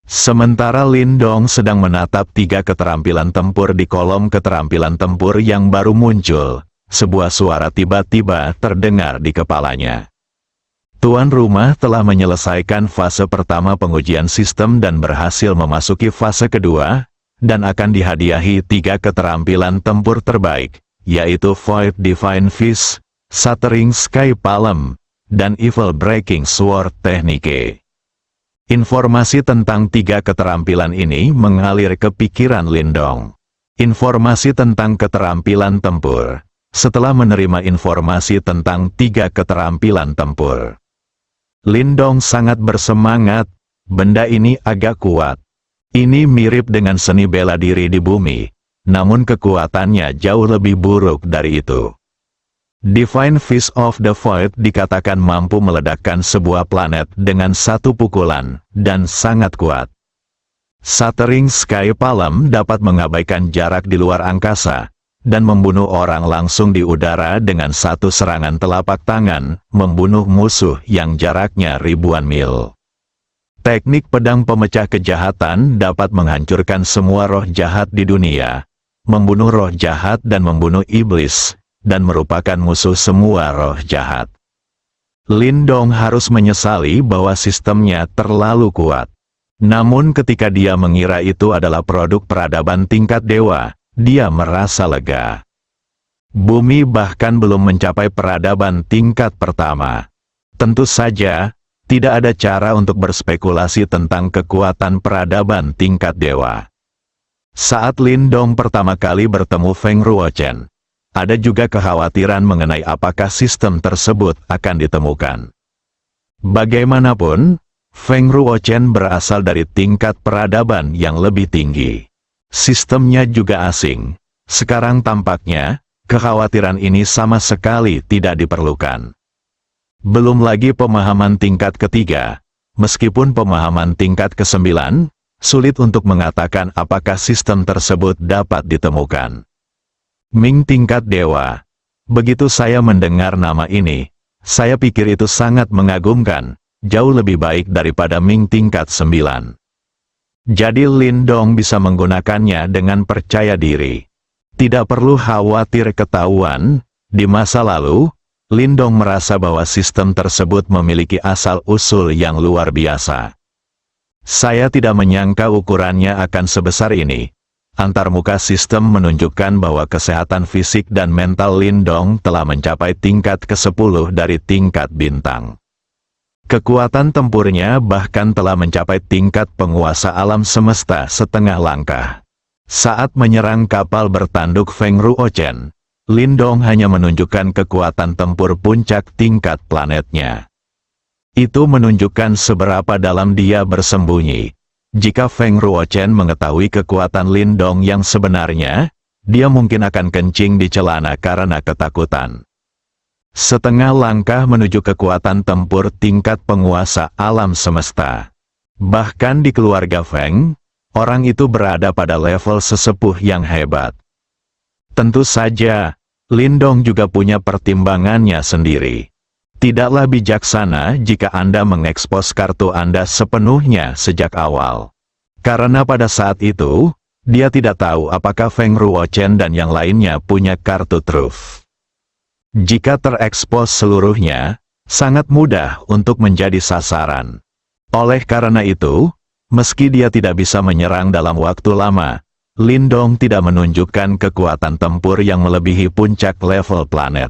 Sementara Lindong sedang menatap 3 keterampilan tempur di kolom keterampilan tempur yang baru muncul, sebuah suara tiba-tiba terdengar di kepalanya. Tuan rumah telah menyelesaikan fase pertama pengujian sistem dan berhasil memasuki fase kedua, dan akan dihadiahi 3 keterampilan tempur terbaik, yaitu Void Divine Fist, Shattering Sky Palm, dan Evil Breaking Sword Technique. Informasi tentang 3 keterampilan ini mengalir ke pikiran Lindong. Informasi tentang keterampilan tempur. Setelah menerima informasi tentang 3 keterampilan tempur, Lindong sangat bersemangat, benda ini agak kuat. Ini mirip dengan seni bela diri di bumi, namun kekuatannya jauh lebih buruk dari itu. Divine Fist of the Void dikatakan mampu meledakkan sebuah planet dengan satu pukulan, dan sangat kuat. Shattering Sky Palm dapat mengabaikan jarak di luar angkasa, dan membunuh orang langsung di udara dengan satu serangan telapak tangan, membunuh musuh yang jaraknya ribuan mil. Teknik pedang pemecah kejahatan dapat menghancurkan semua roh jahat di dunia, membunuh roh jahat dan membunuh iblis, dan merupakan musuh semua roh jahat. Lindong harus menyesali bahwa sistemnya terlalu kuat. Namun ketika dia mengira itu adalah produk peradaban tingkat dewa, dia merasa lega. Bumi bahkan belum mencapai peradaban tingkat pertama. Tentu saja, tidak ada cara untuk berspekulasi tentang kekuatan peradaban tingkat dewa. Saat Lindong pertama kali bertemu Feng Ruochen, ada juga kekhawatiran mengenai apakah sistem tersebut akan ditemukan. Bagaimanapun, Feng Ruochen berasal dari tingkat peradaban yang lebih tinggi. Sistemnya juga asing. Sekarang tampaknya, kekhawatiran ini sama sekali tidak diperlukan. Belum lagi pemahaman tingkat ketiga. Meskipun pemahaman tingkat ke-9, sulit untuk mengatakan apakah sistem tersebut dapat ditemukan. Ming tingkat dewa. Begitu saya mendengar nama ini, saya pikir itu sangat mengagumkan, jauh lebih baik daripada Ming tingkat 9. Jadi Lin Dong bisa menggunakannya dengan percaya diri. Tidak perlu khawatir ketahuan, di masa lalu, Lin Dong merasa bahwa sistem tersebut memiliki asal-usul yang luar biasa. Saya tidak menyangka ukurannya akan sebesar ini. Antarmuka sistem menunjukkan bahwa kesehatan fisik dan mental Lin Dong telah mencapai tingkat ke-10 dari tingkat bintang. Kekuatan tempurnya bahkan telah mencapai tingkat penguasa alam semesta setengah langkah. Saat menyerang kapal bertanduk Feng Ruochen, Lin Dong hanya menunjukkan kekuatan tempur puncak tingkat planetnya. Itu menunjukkan seberapa dalam dia bersembunyi. Jika Feng Ruochen mengetahui kekuatan Lin Dong yang sebenarnya, dia mungkin akan kencing di celana karena ketakutan. Setengah langkah menuju kekuatan tempur tingkat penguasa alam semesta. Bahkan di keluarga Feng, orang itu berada pada level sesepuh yang hebat. Tentu saja, Lin Dong juga punya pertimbangannya sendiri. Tidaklah bijaksana jika Anda mengekspos kartu Anda sepenuhnya sejak awal. Karena pada saat itu, dia tidak tahu apakah Feng Ruochen dan yang lainnya punya kartu truf. Jika terekspos seluruhnya, sangat mudah untuk menjadi sasaran. Oleh karena itu, meski dia tidak bisa menyerang dalam waktu lama, Lin Dong tidak menunjukkan kekuatan tempur yang melebihi puncak level planet.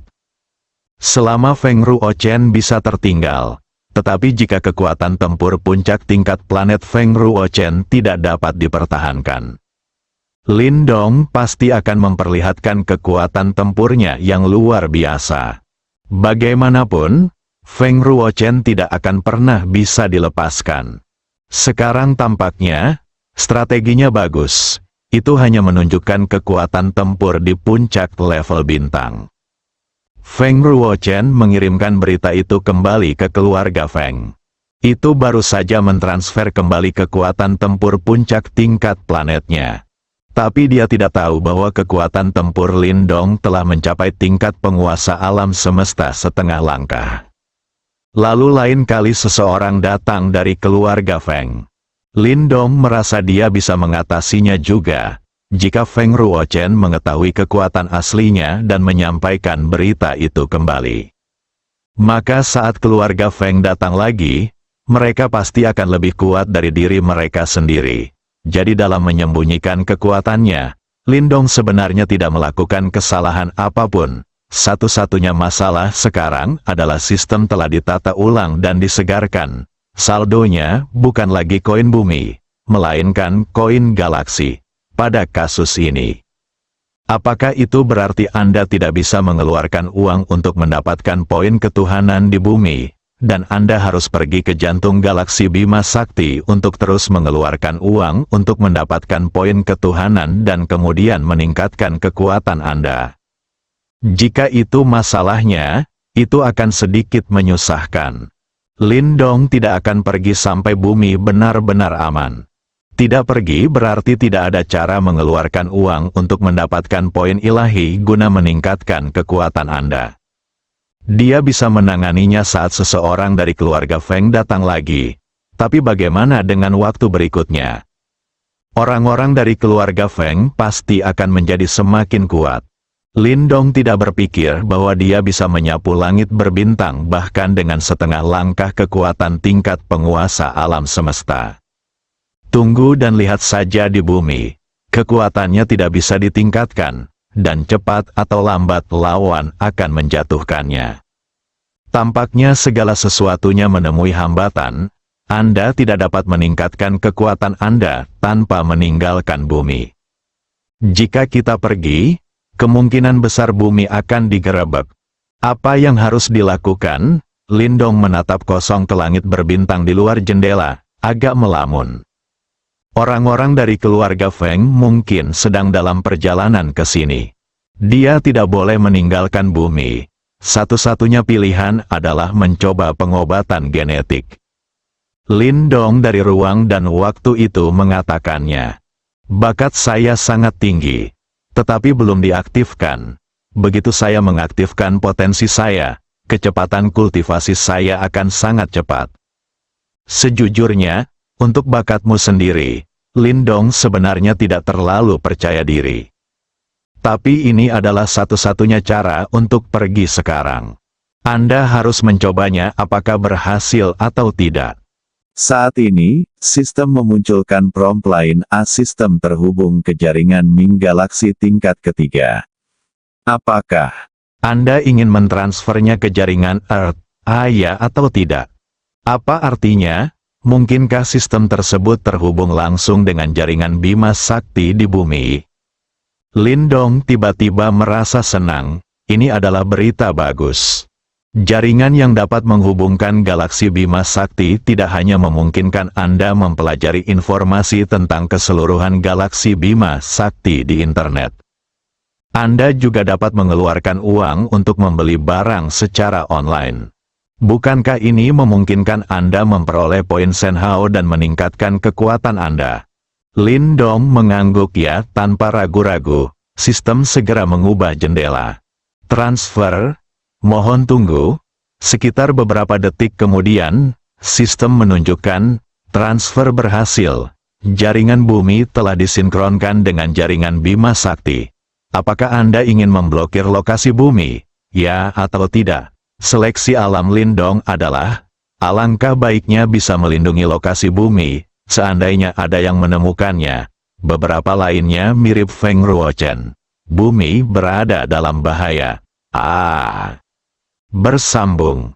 Selama Feng Ruochen bisa tertinggal, tetapi jika kekuatan tempur puncak tingkat planet Feng Ruochen tidak dapat dipertahankan, Lin Dong pasti akan memperlihatkan kekuatan tempurnya yang luar biasa. Bagaimanapun, Feng Ruochen tidak akan pernah bisa dilepaskan. Sekarang tampaknya, strateginya bagus. Itu hanya menunjukkan kekuatan tempur di puncak level bintang. Feng Ruochen mengirimkan berita itu kembali ke keluarga Feng. Itu baru saja mentransfer kembali kekuatan tempur puncak tingkat planetnya. Tapi dia tidak tahu bahwa kekuatan tempur Lin Dong telah mencapai tingkat penguasa alam semesta setengah langkah. Lalu lain kali seseorang datang dari keluarga Feng. Lin Dong merasa dia bisa mengatasinya juga, jika Feng Ruochen mengetahui kekuatan aslinya dan menyampaikan berita itu kembali. Maka saat keluarga Feng datang lagi, mereka pasti akan lebih kuat dari diri mereka sendiri. Jadi dalam menyembunyikan kekuatannya, Lin Dong sebenarnya tidak melakukan kesalahan apapun. Satu-satunya masalah sekarang adalah sistem telah ditata ulang dan disegarkan. Saldonya bukan lagi koin bumi, melainkan koin galaksi. Pada kasus ini, apakah itu berarti Anda tidak bisa mengeluarkan uang untuk mendapatkan poin ketuhanan di bumi, dan Anda harus pergi ke jantung galaksi Bima Sakti untuk terus mengeluarkan uang untuk mendapatkan poin ketuhanan dan kemudian meningkatkan kekuatan Anda? Jika itu masalahnya, itu akan sedikit menyusahkan. Lin Dong tidak akan pergi sampai bumi benar-benar aman. Tidak pergi berarti tidak ada cara mengeluarkan uang untuk mendapatkan poin ilahi guna meningkatkan kekuatan Anda. Dia bisa menanganinya saat seseorang dari keluarga Feng datang lagi. Tapi bagaimana dengan waktu berikutnya? Orang-orang dari keluarga Feng pasti akan menjadi semakin kuat. Lin Dong tidak berpikir bahwa dia bisa menyapu langit berbintang bahkan dengan setengah langkah kekuatan tingkat penguasa alam semesta. Tunggu dan lihat saja di bumi. Kekuatannya tidak bisa ditingkatkan, dan cepat atau lambat lawan akan menjatuhkannya. Tampaknya segala sesuatunya menemui hambatan. Anda tidak dapat meningkatkan kekuatan Anda tanpa meninggalkan bumi. Jika kita pergi, kemungkinan besar bumi akan digerebek. Apa yang harus dilakukan? Lindong menatap kosong ke langit berbintang di luar jendela, agak melamun. Orang-orang dari keluarga Feng mungkin sedang dalam perjalanan ke sini. Dia tidak boleh meninggalkan bumi. Satu-satunya pilihan adalah mencoba pengobatan genetik. Lindong dari ruang dan waktu itu mengatakannya. Bakat saya sangat tinggi, tetapi belum diaktifkan. Begitu saya mengaktifkan potensi saya, kecepatan kultivasi saya akan sangat cepat. Sejujurnya, untuk bakatmu sendiri, Lindong sebenarnya tidak terlalu percaya diri. Tapi ini adalah satu-satunya cara untuk pergi sekarang. Anda harus mencobanya apakah berhasil atau tidak. Saat ini, sistem memunculkan prompt lain sistem terhubung ke jaringan Ming Galaksi tingkat ketiga. Apakah Anda ingin mentransfernya ke jaringan Earth, ya atau tidak? Apa artinya? Mungkinkah sistem tersebut terhubung langsung dengan jaringan Bima Sakti di bumi? Lindong tiba-tiba merasa senang, ini adalah berita bagus. Jaringan yang dapat menghubungkan galaksi Bima Sakti tidak hanya memungkinkan Anda mempelajari informasi tentang keseluruhan galaksi Bima Sakti di internet. Anda juga dapat mengeluarkan uang untuk membeli barang secara online. Bukankah ini memungkinkan Anda memperoleh poin Senhao dan meningkatkan kekuatan Anda? Lindong mengangguk ya tanpa ragu-ragu. Sistem segera mengubah jendela. Transfer? Mohon tunggu. Sekitar beberapa detik kemudian, sistem menunjukkan, transfer berhasil. Jaringan bumi telah disinkronkan dengan jaringan Bima Sakti. Apakah Anda ingin memblokir lokasi bumi? Ya atau tidak? Seleksi alam Lindong adalah, alangkah baiknya bisa melindungi lokasi bumi, seandainya ada yang menemukannya. Beberapa lainnya mirip Feng Ruochen. Bumi berada dalam bahaya. Bersambung.